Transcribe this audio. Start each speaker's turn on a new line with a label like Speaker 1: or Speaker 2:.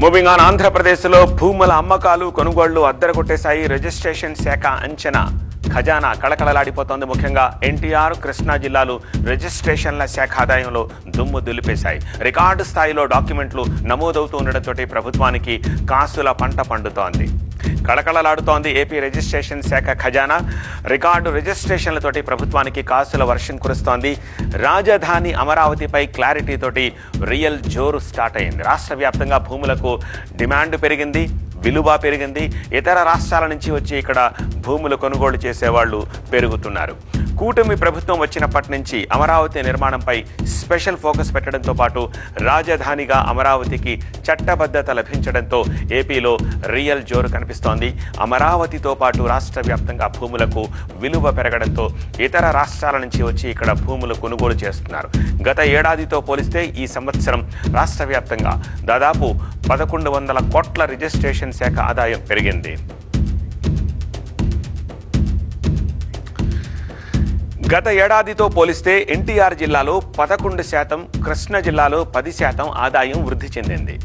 Speaker 1: Moving on ఆంధ్రప్రదేశ్లో భూముల అమ్మకాలు కొనుగోళ్లు అద్దరగొట్టేశాయి. రిజిస్ట్రేషన్ శాఖ అంచనా ఖజానా కళకళలాడిపోతోంది. ముఖ్యంగా ఎన్టీఆర్, కృష్ణా జిల్లాలు రిజిస్ట్రేషన్ల శాఖ ఆదాయంలో దుమ్ము దులిపేశాయి. రికార్డు స్థాయిలో డాక్యుమెంట్లు నమోదవుతూ ఉండడంతో ప్రభుత్వానికి కాసుల పంట పండుతోంది. కళకళలాడుతోంది ఏపీ రిజిస్ట్రేషన్ శాఖ ఖజానా. రికార్డు రిజిస్ట్రేషన్లతోటి ప్రభుత్వానికి కాసుల వర్షం కురుస్తోంది. రాజధాని అమరావతిపై క్లారిటీతోటి రియల్ జోరు స్టార్ట్ అయింది. రాష్ట్ర వ్యాప్తంగా భూములకు డిమాండ్ పెరిగింది, విలువ పెరిగింది. ఇతర రాష్ట్రాల నుంచి వచ్చి ఇక్కడ భూములు కొనుగోలు చేసేవాళ్ళు పెరుగుతున్నారు. కూటమి ప్రభుత్వం వచ్చినప్పటి నుంచి అమరావతి నిర్మాణంపై స్పెషల్ ఫోకస్ పెట్టడంతో పాటు రాజధానిగా అమరావతికి చట్టబద్ధత లభించడంతో ఏపీలో రియల్ జోరు కనిపిస్తోంది. అమరావతితో పాటు రాష్ట్ర వ్యాప్తంగా భూములకు విలువ పెరగడంతో ఇతర రాష్ట్రాల నుంచి వచ్చి ఇక్కడ భూములు కొనుగోలు చేస్తున్నారు. గత ఏడాదితో పోలిస్తే ఈ సంవత్సరం రాష్ట్ర వ్యాప్తంగా దాదాపు 1100 కోట్ల రిజిస్ట్రేషన్ శాఖ ఆదాయం పెరిగింది. గత ఏడాదితో పోలిస్తే ఎన్టీఆర్ జిల్లాలో 11%, కృష్ణా జిల్లాలో 10% ఆదాయం వృద్ధి చెందింది.